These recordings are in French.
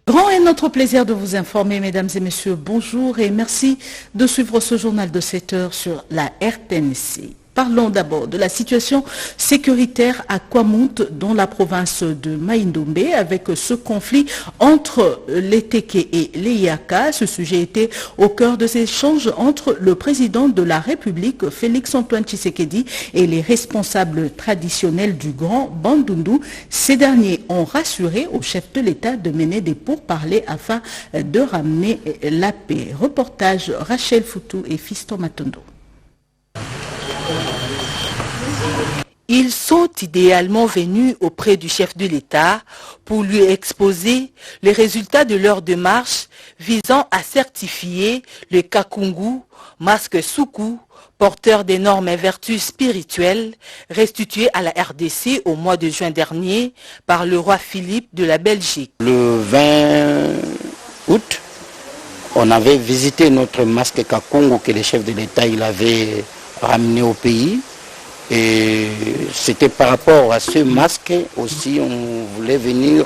Grand est notre plaisir de vous informer, mesdames et messieurs. Bonjour et merci de suivre ce journal de 7 heures sur la RTNC. Parlons d'abord de la situation sécuritaire à Kwamout, dans la province de Maïndombe, avec ce conflit entre les Teke et les Yaka. Ce sujet était au cœur de ces échanges entre le président de la République, Félix-Antoine Tshisekedi, et les responsables traditionnels du Grand Bandundu. Ces derniers ont rassuré au chef de l'État de mener des pourparlers afin de ramener la paix. Reportage Rachel Foutou et Fiston Matondo. Ils sont idéalement venus auprès du chef de l'État pour lui exposer les résultats de leur démarche visant à certifier le Kakungu, masque Soukou, porteur des normes et vertus spirituelles, restitué à la RDC au mois de juin dernier par le roi Philippe de la Belgique. Le 20 août, on avait visité notre masque Kakungu que le chef de l'État avait ramené au pays. Et c'était par rapport à ce masque aussi, on voulait venir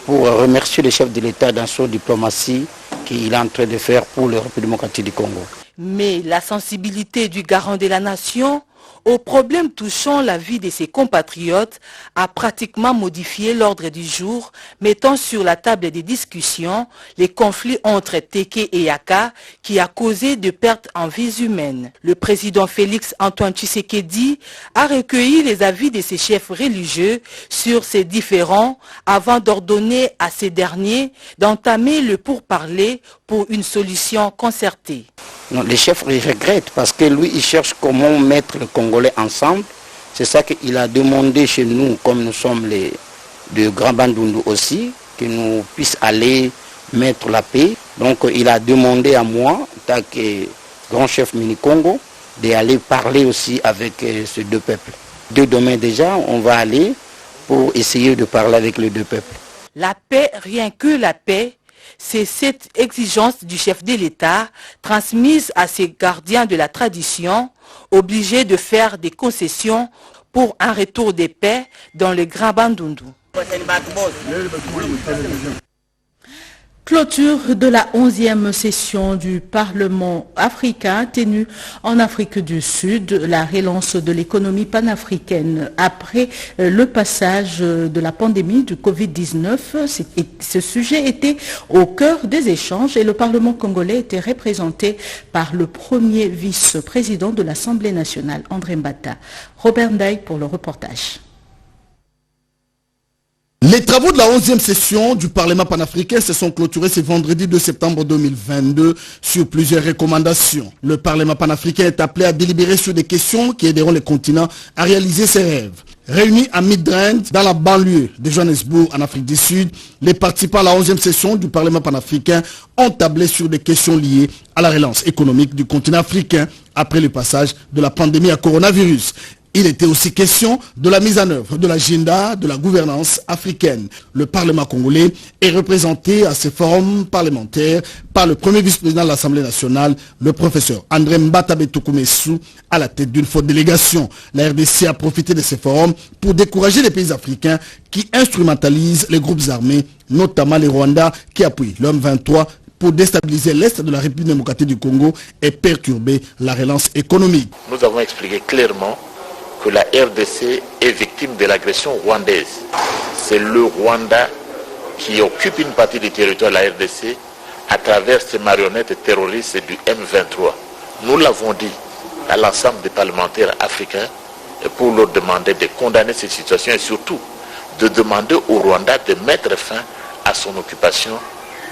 pour remercier le chef de l'État dans son diplomatie qu'il est en train de faire pour la République démocratique du Congo. Mais la sensibilité du garant de la nation aux problèmes touchant la vie de ses compatriotes a pratiquement modifié l'ordre du jour, mettant sur la table des discussions les conflits entre Teke et Yaka qui a causé de pertes en vies humaines. Le président Félix-Antoine Tshisekedi a recueilli les avis de ses chefs religieux sur ces différends avant d'ordonner à ces derniers d'entamer le pourparler pour une solution concertée. Non, les chefs regrettent parce que lui, il cherche comment mettre le Congolais ensemble. C'est ça qu'il a demandé chez nous, comme nous sommes les de Grand Bandundu aussi, que nous puissions aller mettre la paix. Donc il a demandé à moi, en tant que grand chef mini-Congo, d'aller parler aussi avec ces deux peuples. Demain déjà, on va aller pour essayer de parler avec les deux peuples. La paix, rien que la paix. C'est cette exigence du chef de l'État transmise à ses gardiens de la tradition, obligés de faire des concessions pour un retour de paix dans le Grand Bandundu. Clôture de la 11e session du Parlement africain tenue en Afrique du Sud, la relance de l'économie panafricaine après le passage de la pandémie du Covid-19. Ce sujet était au cœur des échanges et le Parlement congolais était représenté par le premier vice-président de l'Assemblée nationale, André Mbata. Robert Ndaï pour le reportage. Les travaux de la 11e session du Parlement panafricain se sont clôturés ce vendredi 2 septembre 2022 sur plusieurs recommandations. Le Parlement panafricain est appelé à délibérer sur des questions qui aideront les continents à réaliser ses rêves. Réunis à Midrand, dans la banlieue de Johannesburg, en Afrique du Sud, les participants à la 11e session du Parlement panafricain ont tablé sur des questions liées à la relance économique du continent africain après le passage de la pandémie à coronavirus. Il était aussi question de la mise en œuvre de l'agenda de la gouvernance africaine. Le Parlement congolais est représenté à ces forums parlementaires par le premier vice-président de l'Assemblée nationale, le professeur André Mbata Betoukoumessou, à la tête d'une forte délégation. La RDC a profité de ces forums pour décourager les pays africains qui instrumentalisent les groupes armés, notamment les Rwandais qui appuient l'homme 23 pour déstabiliser l'Est de la République démocratique du Congo et perturber la relance économique. Nous avons expliqué clairement que la RDC est victime de l'agression rwandaise. C'est le Rwanda qui occupe une partie du territoire de la RDC à travers ces marionnettes terroristes du M23. Nous l'avons dit à l'ensemble des parlementaires africains pour leur demander de condamner cette situation et surtout de demander au Rwanda de mettre fin à son occupation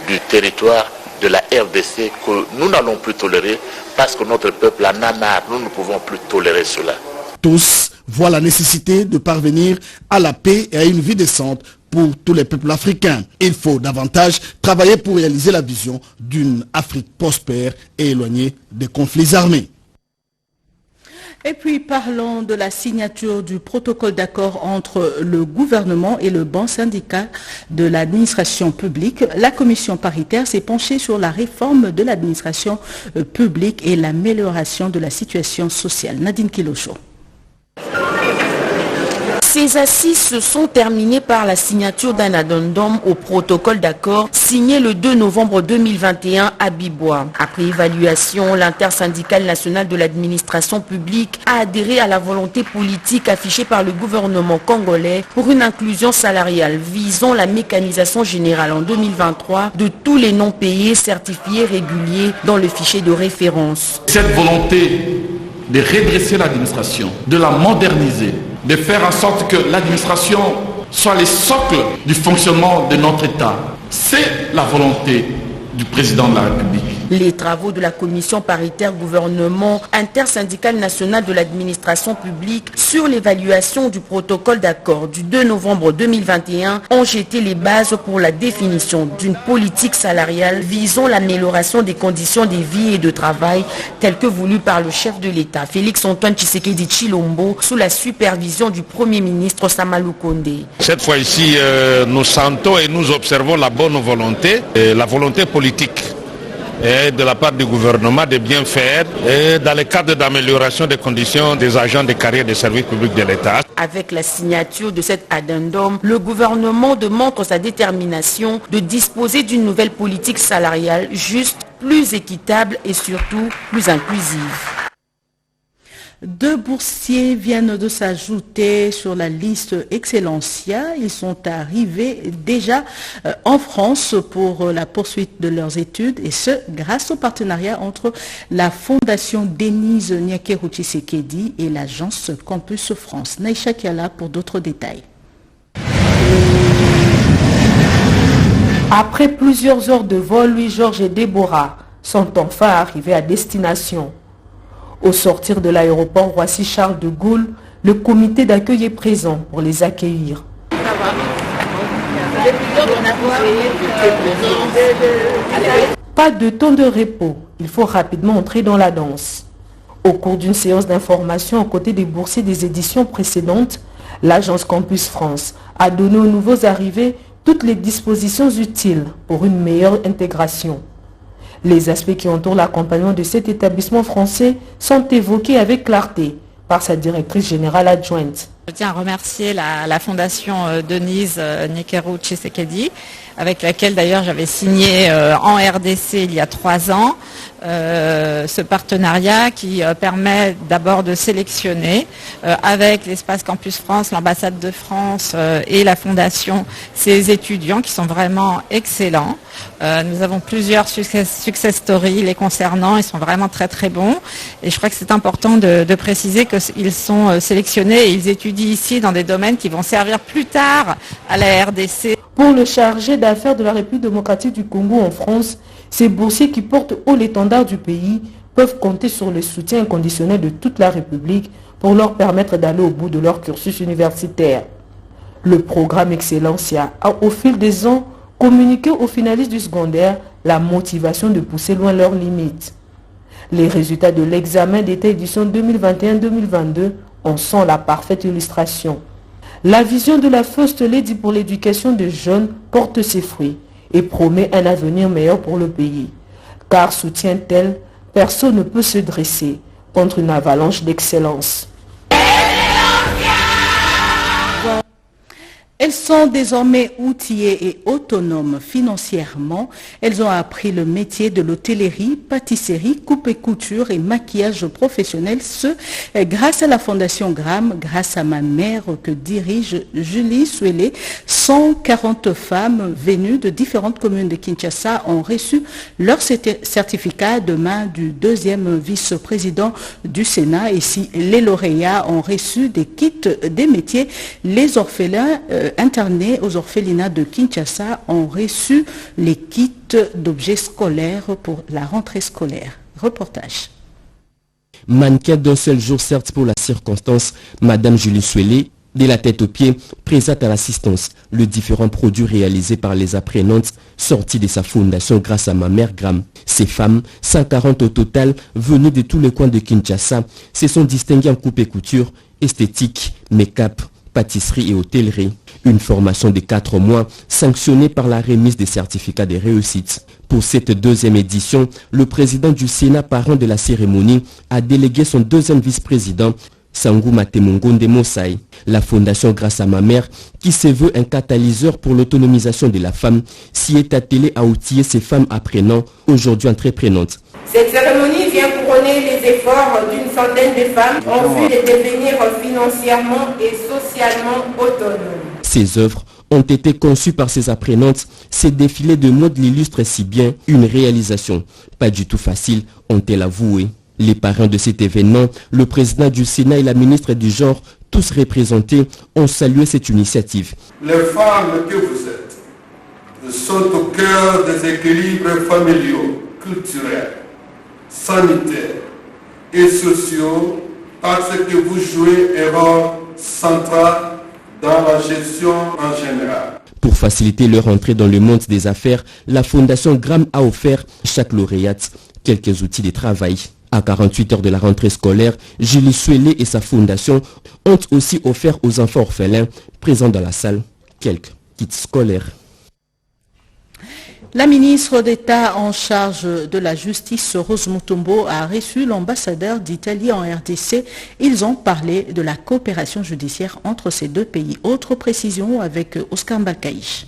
du territoire de la RDC que nous n'allons plus tolérer parce que notre peuple en a marre. Nous ne pouvons plus tolérer cela. Tous voient la nécessité de parvenir à la paix et à une vie décente pour tous les peuples africains. Il faut davantage travailler pour réaliser la vision d'une Afrique prospère et éloignée des conflits armés. Et puis parlons de la signature du protocole d'accord entre le gouvernement et le banc syndical de l'administration publique. La commission paritaire s'est penchée sur la réforme de l'administration publique et l'amélioration de la situation sociale. Nadine Kilocho. Ces assises se sont terminées par la signature d'un addendum au protocole d'accord signé le 2 novembre 2021 à Bibois. Après évaluation, l'intersyndicale nationale de l'administration publique a adhéré à la volonté politique affichée par le gouvernement congolais pour une inclusion salariale visant la mécanisation générale en 2023 de tous les non payés certifiés réguliers dans le fichier de référence. Cette volonté de redresser l'administration, de la moderniser, de faire en sorte que l'administration soit le socle du fonctionnement de notre État, c'est la volonté du président de la République. Les travaux de la commission paritaire gouvernement intersyndicale nationale de l'administration publique sur l'évaluation du protocole d'accord du 2 novembre 2021 ont jeté les bases pour la définition d'une politique salariale visant l'amélioration des conditions de vie et de travail telles que voulues par le chef de l'État, Félix-Antoine Tshisekedi Tshilombo, sous la supervision du Premier ministre Sama Lukonde. Cette fois-ci, nous sentons et nous observons la bonne volonté, la volonté politique et de la part du gouvernement de bien faire et dans le cadre d'amélioration des conditions des agents de carrière des services publics de l'État. Avec la signature de cet addendum, le gouvernement démontre sa détermination de disposer d'une nouvelle politique salariale juste, plus équitable et surtout plus inclusive. 2 boursiers viennent de s'ajouter sur la liste Excellencia. Ils sont arrivés déjà en France pour la poursuite de leurs études et ce, grâce au partenariat entre la Fondation Denise Nyakeru Tshisekedi et l'agence Campus France. Naïcha Kiala pour d'autres détails. Après plusieurs heures de vol, Louis-Georges et Déborah sont enfin arrivés à destination. Au sortir de l'aéroport Roissy-Charles de Gaulle, le comité d'accueil est présent pour les accueillir. Pas de temps de repos, il faut rapidement entrer dans la danse. Au cours d'une séance d'information aux côtés des boursiers des éditions précédentes, l'agence Campus France a donné aux nouveaux arrivés toutes les dispositions utiles pour une meilleure intégration. Les aspects qui entourent l'accompagnement de cet établissement français sont évoqués avec clarté par sa directrice générale adjointe. Je tiens à remercier la Fondation Denise Nyakeru Tshisekedi, avec laquelle d'ailleurs j'avais signé en RDC il y a 3 ans, ce partenariat qui permet d'abord de sélectionner avec l'espace Campus France, l'ambassade de France et la Fondation ces étudiants qui sont vraiment excellents. Nous avons plusieurs success stories les concernant, ils sont vraiment très très bons et je crois que c'est important de préciser qu'ils sont sélectionnés et ils étudient ici dans des domaines qui vont servir plus tard à la RDC. Pour le chargé d'affaires de la République démocratique du Congo en France, ces boursiers qui portent haut l'étendard du pays peuvent compter sur le soutien inconditionnel de toute la République pour leur permettre d'aller au bout de leur cursus universitaire. Le programme Excellencia a au fil des ans communiqué aux finalistes du secondaire la motivation de pousser loin leurs limites. Les résultats de l'examen d'État édition 2021-2022 en sont la parfaite illustration. La vision de la First Lady pour l'éducation des jeunes porte ses fruits et promet un avenir meilleur pour le pays. Car, soutient-elle, personne ne peut se dresser contre une avalanche d'excellence. Elles sont désormais outillées et autonomes financièrement. Elles ont appris le métier de l'hôtellerie, pâtisserie, coupe et couture et maquillage professionnel. Ce, grâce à la Fondation Gram, grâce à ma mère que dirige Julie Souélé. 140 femmes venues de différentes communes de Kinshasa ont reçu leur certificat de main du 2e vice-président du Sénat. Ici, les lauréats ont reçu des kits des métiers. Les orphelins internés aux orphelinats de Kinshasa ont reçu les kits d'objets scolaires pour la rentrée scolaire. Reportage. Mannequin d'un seul jour, certes pour la circonstance, Madame Julie Souélé, de la tête aux pieds, présente à l'assistance le différents produits réalisés par les apprenantes sortis de sa fondation grâce à ma mère Gram. Ces femmes, 140 au total, venues de tous les coins de Kinshasa, se sont distinguées en coupe et couture, esthétique, make-up, pâtisserie et hôtellerie. Une formation de 4 mois sanctionnée par la remise des certificats de réussite. Pour cette 2e édition, le président du Sénat, parrain de la cérémonie, a délégué son 2e vice-président, Sangou Matemungonde Mosai. La fondation Grâce à ma mère, qui se veut un catalyseur pour l'autonomisation de la femme, s'y est attelée à outiller ces femmes apprenantes, aujourd'hui entreprenantes. Cette cérémonie vient couronner les efforts d'une centaine de femmes en vue de devenir financièrement et socialement autonomes. Ces œuvres ont été conçues par ces apprenantes. Ces défilés de mode l'illustrent si bien, une réalisation pas du tout facile, ont-elles avoué. Les parrains de cet événement, le président du Sénat et la ministre du Genre, tous représentés, ont salué cette initiative. Les femmes que vous êtes sont au cœur des équilibres familiaux, culturels, sanitaires et sociaux parce que vous jouez un rôle central dans la gestion en général. Pour faciliter leur entrée dans le monde des affaires, la Fondation Gram a offert à chaque lauréate quelques outils de travail. À 48 heures de la rentrée scolaire, Julie Suélé et sa fondation ont aussi offert aux enfants orphelins présents dans la salle quelques kits scolaires. La ministre d'État en charge de la justice, Rose Mutombo, a reçu l'ambassadeur d'Italie en RDC. Ils ont parlé de la coopération judiciaire entre ces deux pays. Autre précision avec Oscar Mbakaïch.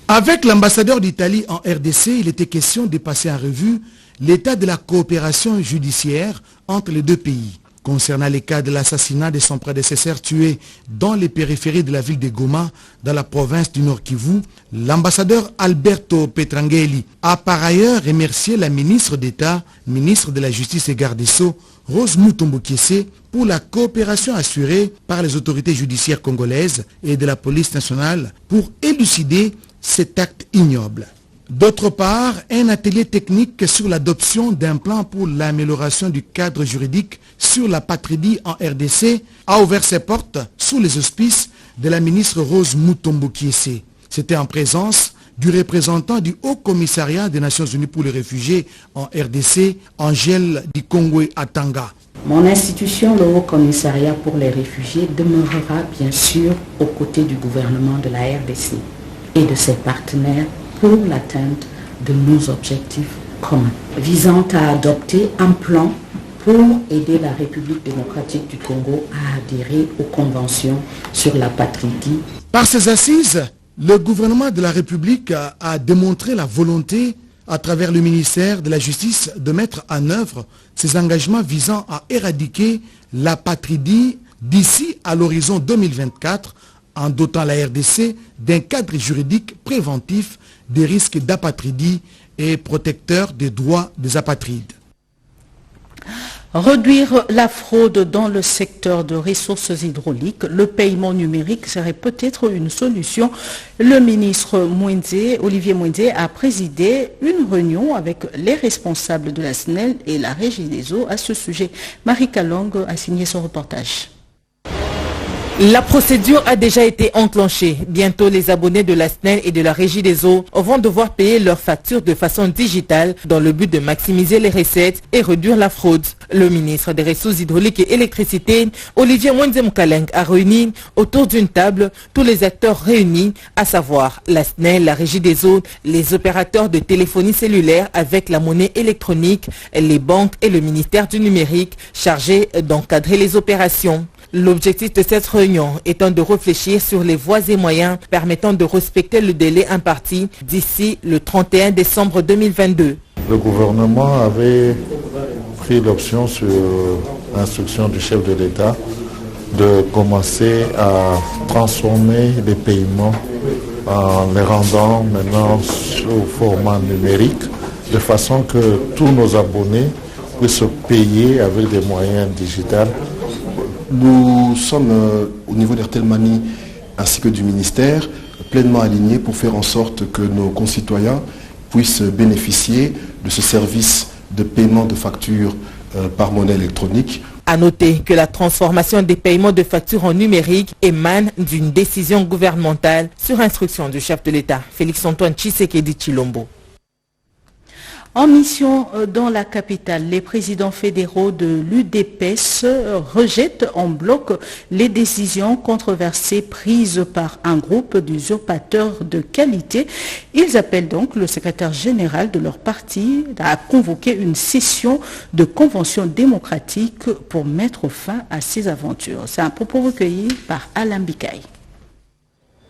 Avec l'ambassadeur d'Italie en RDC, il était question de passer en revue l'état de la coopération judiciaire entre les deux pays. Concernant les cas de l'assassinat de son prédécesseur tué dans les périphéries de la ville de Goma, dans la province du Nord Kivu, l'ambassadeur Alberto Petrangeli a par ailleurs remercié la ministre d'État, ministre de la Justice et garde des Sceaux, Rose Mutombo Kiese, pour la coopération assurée par les autorités judiciaires congolaises et de la police nationale pour élucider cet acte ignoble. D'autre part, un atelier technique sur l'adoption d'un plan pour l'amélioration du cadre juridique sur la patridie en RDC a ouvert ses portes sous les auspices de la ministre Rose Mutombo Kiese. C'était en présence du représentant du Haut Commissariat des Nations Unies pour les réfugiés en RDC, Angèle Dikongwe Atanga. Mon institution, le Haut Commissariat pour les réfugiés, demeurera bien sûr aux côtés du gouvernement de la RDC et de ses partenaires pour l'atteinte de nos objectifs communs, visant à adopter un plan pour aider la République démocratique du Congo à adhérer aux conventions sur la patridie. Par ces assises, le gouvernement de la République a démontré la volonté, à travers le ministère de la Justice, de mettre en œuvre ses engagements visant à éradiquer la patridie d'ici à l'horizon 2024, en dotant la RDC d'un cadre juridique préventif des risques d'apatridie et protecteur des droits des apatrides. Réduire la fraude dans le secteur de ressources hydrauliques, le paiement numérique serait peut-être une solution. Le ministre Olivier Mwende a présidé une réunion avec les responsables de la SNEL et la Régie des eaux à ce sujet. Marie Kalong a signé son reportage. La procédure a déjà été enclenchée. Bientôt, les abonnés de la SNEL et de la Régie des eaux vont devoir payer leurs factures de façon digitale dans le but de maximiser les recettes et réduire la fraude. Le ministre des Ressources hydrauliques et électricité, Olivier Mwende Mukaleng, a réuni autour d'une table tous les acteurs réunis, à savoir la SNEL, la Régie des eaux, les opérateurs de téléphonie cellulaire avec la monnaie électronique, les banques et le ministère du numérique chargé d'encadrer les opérations. L'objectif de cette réunion étant de réfléchir sur les voies et moyens permettant de respecter le délai imparti d'ici le 31 décembre 2022. Le gouvernement avait pris l'option sur l'instruction du chef de l'État de commencer à transformer les paiements en les rendant maintenant sous format numérique de façon que tous nos abonnés puissent payer avec des moyens digitaux. Nous sommes au niveau d'Airtel Money ainsi que du ministère pleinement alignés pour faire en sorte que nos concitoyens puissent bénéficier de ce service de paiement de factures par monnaie électronique. À noter que la transformation des paiements de factures en numérique émane d'une décision gouvernementale sur instruction du chef de l'État, Félix-Antoine Tshisekedi Tshilombo. En mission dans la capitale, les présidents fédéraux de l'UDPS rejettent en bloc les décisions controversées prises par un groupe d'usurpateurs de qualité. Ils appellent donc le secrétaire général de leur parti à convoquer une session de convention démocratique pour mettre fin à ces aventures. C'est un propos recueilli par Alain Bikaï.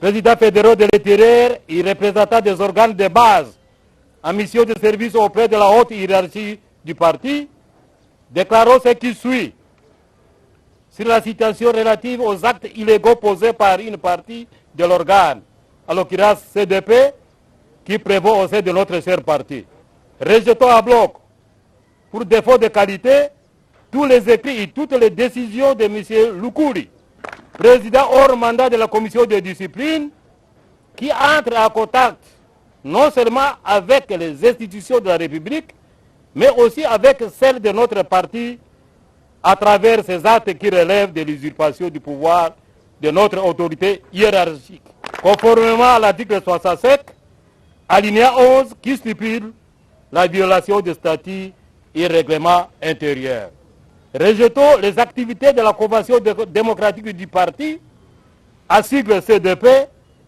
Présidents fédéraux de l'intérieur et représentants des organes de base en mission de service auprès de la haute hiérarchie du parti, déclarons ce qui suit sur la situation relative aux actes illégaux posés par une partie de l'organe, à l'occurrence CDP, qui prévaut au sein de notre cher parti. Rejetons à bloc, pour défaut de qualité, tous les écrits et toutes les décisions de M. Lukouri, président hors mandat de la commission de discipline, qui entre en contact non seulement avec les institutions de la République, mais aussi avec celles de notre parti à travers ces actes qui relèvent de l'usurpation du pouvoir de notre autorité hiérarchique. Conformément à l'article 67, alinéa 11, qui stipule la violation des statuts et règlements intérieurs. Rejetons les activités de la Convention démocratique du parti, à sigle CDP,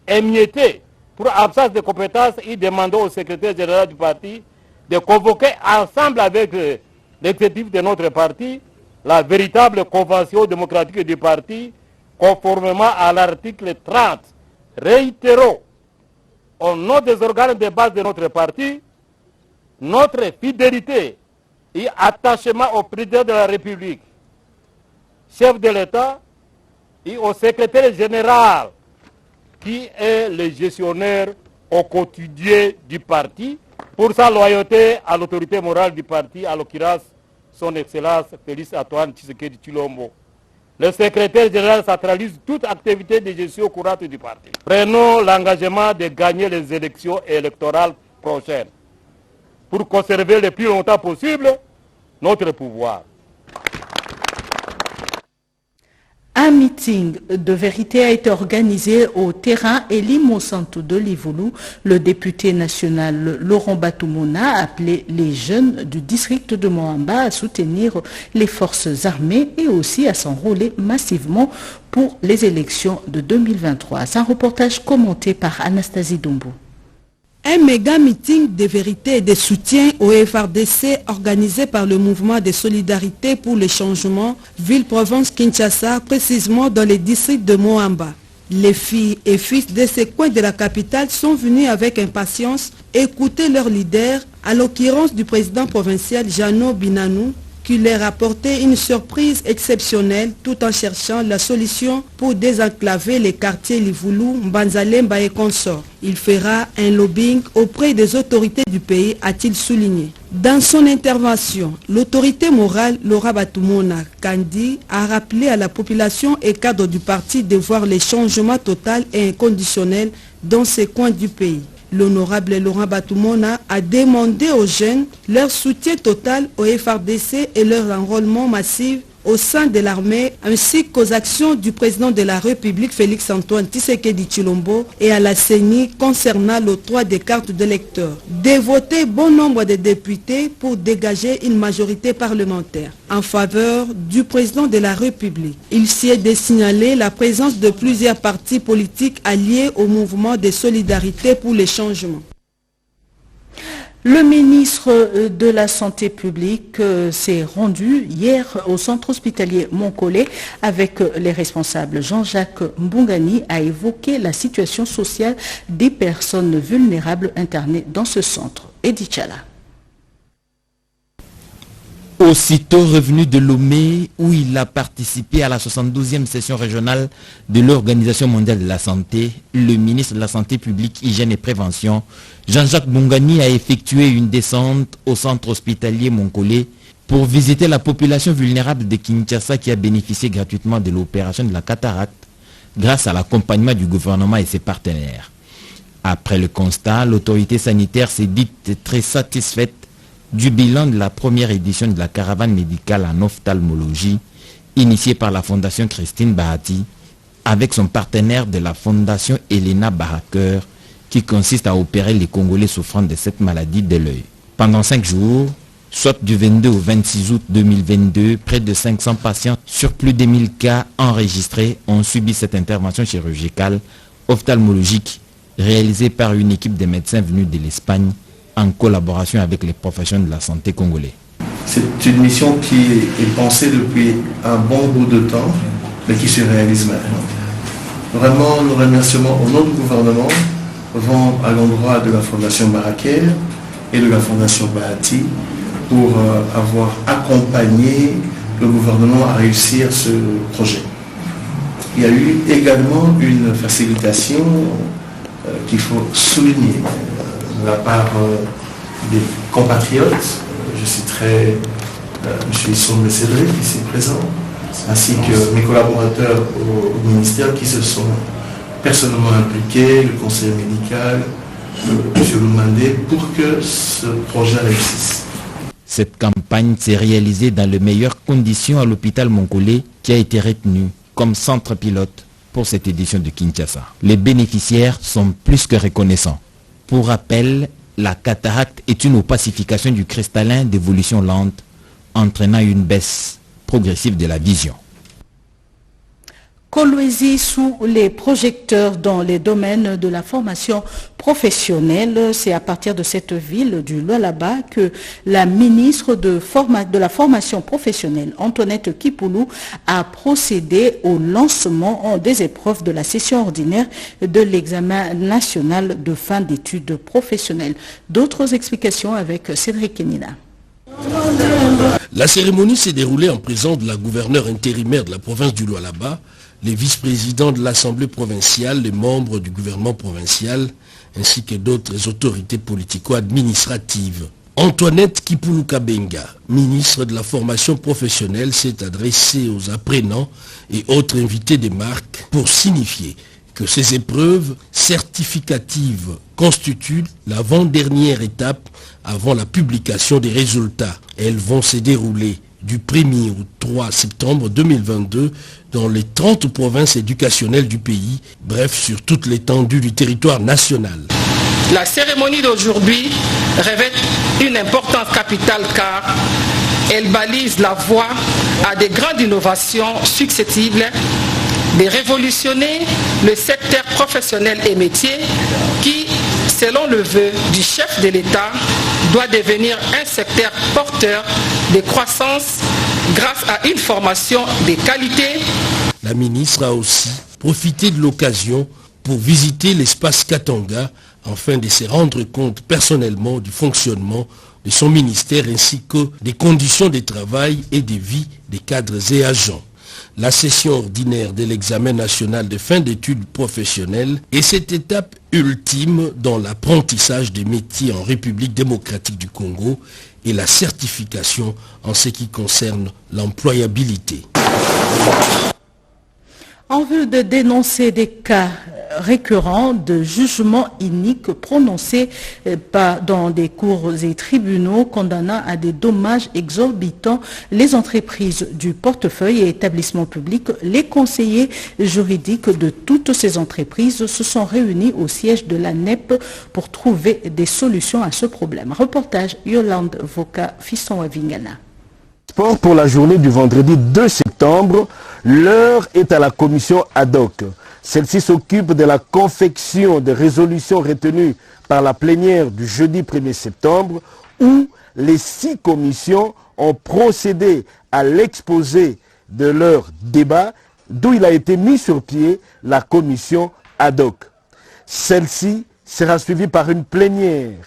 émiettées pour absence de compétences et demandons au secrétaire général du parti de convoquer ensemble avec l'exécutif de notre parti la véritable convention démocratique du parti conformément à l'article 30. Réitérons au nom des organes de base de notre parti notre fidélité et attachement au président de la République, chef de l'État et au secrétaire général qui est le gestionnaire au quotidien du parti, pour sa loyauté à l'autorité morale du parti, à l'occurrence son Excellence Félix Antoine Tshisekedi Tshilombo. Le secrétaire général centralise toute activité de gestion courante du parti. Prenons l'engagement de gagner les élections électorales prochaines pour conserver le plus longtemps possible notre pouvoir. Un meeting de vérité a été organisé au terrain Elimo Santo de Livoulou. Le député national Laurent Batoumona a appelé les jeunes du district de Moamba à soutenir les forces armées et aussi à s'enrôler massivement pour les élections de 2023. C'est un reportage commenté par Anastasie Dombo. Un méga meeting de vérité et de soutien au FRDC organisé par le mouvement de solidarité pour le changement Ville-Province Kinshasa, précisément dans les districts de Moamba. Les filles et fils de ces coins de la capitale sont venus avec impatience écouter leur leader, à l'occurrence du président provincial Jano Binanou, qui leur a apporté une surprise exceptionnelle tout en cherchant la solution pour désenclaver les quartiers Livoulou, Mbanzalemba et consorts. Il fera un lobbying auprès des autorités du pays, a-t-il souligné. Dans son intervention, l'autorité morale Laura Batoumona Kandi a rappelé à la population et cadre du parti de voir les changements totaux et inconditionnels dans ces coins du pays. L'honorable Laurent Batoumona a demandé aux jeunes leur soutien total au FRDC et leur enrôlement massif au sein de l'armée, ainsi qu'aux actions du président de la République Félix Antoine Tshisekedi Tshilombo et à la CENI concernant l'octroi des cartes d'électeurs. De voter bon nombre de députés pour dégager une majorité parlementaire en faveur du président de la République. Il s'y est de signaler la présence de plusieurs partis politiques alliés au mouvement de solidarité pour les changements. Le ministre de la Santé publique s'est rendu hier au centre hospitalier Moncolé avec les responsables. Jean-Jacques Mbungani a évoqué la situation sociale des personnes vulnérables internées dans ce centre. Edith Chala. Aussitôt revenu de Lomé, où il a participé à la 72e session régionale de l'Organisation mondiale de la santé, le ministre de la Santé publique, Hygiène et Prévention, Jean-Jacques Mbungani, a effectué une descente au centre hospitalier Moncolé pour visiter la population vulnérable de Kinshasa qui a bénéficié gratuitement de l'opération de la cataracte grâce à l'accompagnement du gouvernement et ses partenaires. Après le constat, l'autorité sanitaire s'est dite très satisfaite du bilan de la première édition de la caravane médicale en ophtalmologie initiée par la Fondation Christine Bahati avec son partenaire de la Fondation Elena Baraker qui consiste à opérer les Congolais souffrant de cette maladie de l'œil. Pendant 5 jours, soit du 22 au 26 août 2022, près de 500 patients sur plus de 1000 cas enregistrés ont subi cette intervention chirurgicale ophtalmologique réalisée par une équipe de médecins venus de l'Espagne en collaboration avec les professionnels de la santé congolais. C'est une mission qui est pensée depuis un bon bout de temps, mais qui se réalise maintenant. Vraiment, nos remerciements au nom du gouvernement vont à l'endroit de la Fondation Baraker et de la Fondation Bahati pour avoir accompagné le gouvernement à réussir ce projet. Il y a eu également une facilitation qu'il faut souligner de la part des compatriotes. Je citerai M. Issoum Cédric, ici présent, ainsi que mes collaborateurs au ministère qui se sont personnellement impliqués, le conseiller médical, M. Loumandé, pour que ce projet réussisse. Cette campagne s'est réalisée dans les meilleures conditions à l'hôpital mongolais qui a été retenu comme centre pilote pour cette édition de Kinshasa. Les bénéficiaires sont plus que reconnaissants. Pour rappel, la cataracte est une opacification du cristallin d'évolution lente, entraînant une baisse progressive de la vision. Kolwezi sous les projecteurs dans les domaines de la formation professionnelle. C'est à partir de cette ville du Lualaba que la ministre de la formation professionnelle, Antoinette Kipoulou, a procédé au lancement des épreuves de la session ordinaire de l'examen national de fin d'études professionnelles. D'autres explications avec Cédric Kenina. La cérémonie s'est déroulée en présence de la gouverneure intérimaire de la province du Lualaba, les vice-présidents de l'Assemblée provinciale, les membres du gouvernement provincial, ainsi que d'autres autorités politico-administratives. Antoinette Kipoulou Kabenga, ministre de la formation professionnelle, s'est adressée aux apprenants et autres invités des marques pour signifier que ces épreuves certificatives constituent l'avant-dernière étape avant la publication des résultats. Elles vont se dérouler du 1er au 3 septembre 2022 dans les 30 provinces éducationnelles du pays, bref sur toute l'étendue du territoire national. La cérémonie d'aujourd'hui revêt une importance capitale car elle balise la voie à des grandes innovations successives, de révolutionner le secteur professionnel et métier qui, selon le vœu du chef de l'État, doit devenir un secteur porteur de croissance grâce à une formation de qualité. La ministre a aussi profité de l'occasion pour visiter l'espace Katanga afin de se rendre compte personnellement du fonctionnement de son ministère ainsi que des conditions de travail et de vie des cadres et agents. La session ordinaire de l'examen national de fin d'études professionnelles est cette étape ultime dans l'apprentissage des métiers en République démocratique du Congo et la certification en ce qui concerne l'employabilité. En vue de dénoncer des cas récurrents de jugements iniques prononcés dans des cours et tribunaux condamnant à des dommages exorbitants les entreprises du portefeuille et établissements publics, les conseillers juridiques de toutes ces entreprises se sont réunis au siège de la NEP pour trouver des solutions à ce problème. Reportage Yolande Voka, Fiston Wavingana. Pour la journée du vendredi 2 septembre, l'heure est à la commission ad hoc. Celle-ci s'occupe de la confection des résolutions retenues par la plénière du jeudi 1er septembre où les 6 commissions ont procédé à l'exposé de leur débat, d'où il a été mis sur pied la commission ad hoc. Celle-ci sera suivie par une plénière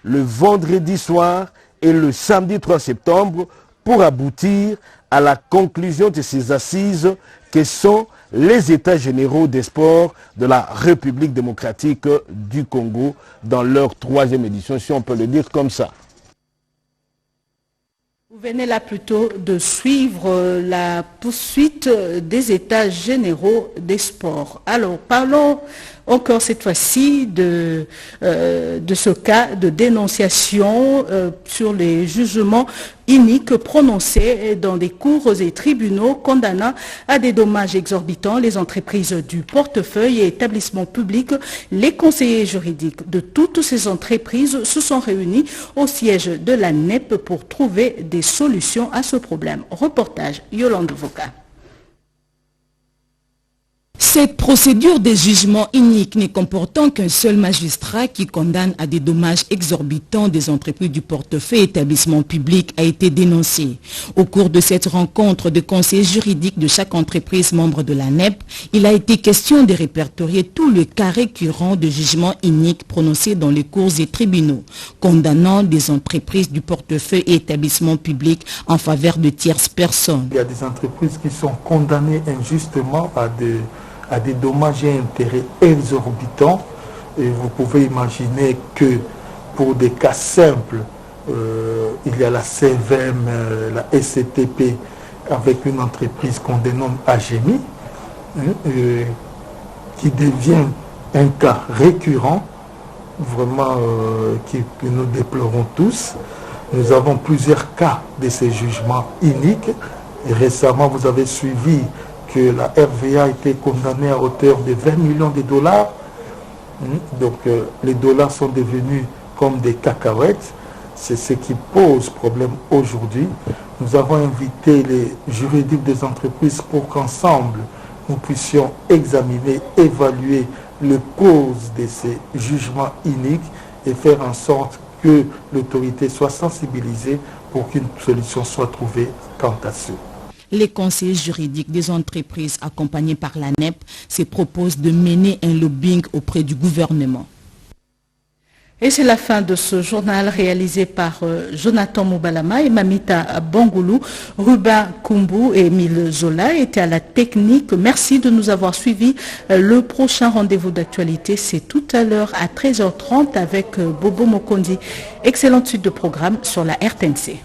le vendredi soir et le samedi 3 septembre pour aboutir à la conclusion de ces assises que sont les États généraux des sports de la République démocratique du Congo dans leur 3e édition, si on peut le dire comme ça. Vous venez là plutôt de suivre la poursuite des États généraux des sports. Alors, parlons Encore cette fois-ci de ce cas de dénonciation sur les jugements iniques prononcés dans des cours et tribunaux condamnant à des dommages exorbitants les entreprises du portefeuille et établissements publics. Les conseillers juridiques de toutes ces entreprises se sont réunis au siège de la NEP pour trouver des solutions à ce problème. Reportage Yolande Voka. Cette procédure de jugement inique ne comportant qu'un seul magistrat qui condamne à des dommages exorbitants des entreprises du portefeuille et établissements publics a été dénoncée. Au cours de cette rencontre de conseillers juridiques de chaque entreprise membre de la NEP, il a été question de répertorier tout le cas récurrent de jugements iniques prononcés dans les cours et tribunaux, condamnant des entreprises du portefeuille et établissements publics en faveur de tierces personnes. Il y a des entreprises qui sont condamnées injustement à des dommages et intérêts exorbitants. Et vous pouvez imaginer que pour des cas simples, il y a la CVM, la SCTP, avec une entreprise qu'on dénomme AGEMI, qui devient un cas récurrent, vraiment que nous déplorons tous. Nous avons plusieurs cas de ces jugements iniques. Et récemment, vous avez suivi que la RVA a été condamnée à hauteur de 20 millions de dollars. Donc les dollars sont devenus comme des cacahuètes. C'est ce qui pose problème aujourd'hui. Nous avons invité les juridiques des entreprises pour qu'ensemble nous puissions examiner, évaluer les causes de ces jugements iniques et faire en sorte que l'autorité soit sensibilisée pour qu'une solution soit trouvée quant à cela. Les conseillers juridiques des entreprises accompagnés par la NEP se proposent de mener un lobbying auprès du gouvernement. Et c'est la fin de ce journal réalisé par Jonathan Moubalama et Mamita Bangoulou. Ruben Kumbu et Emile Zola étaient à la technique. Merci de nous avoir suivis. Le prochain rendez-vous d'actualité, c'est tout à l'heure à 13h30 avec Bobo Mokondi. Excellente suite de programme sur la RTNC.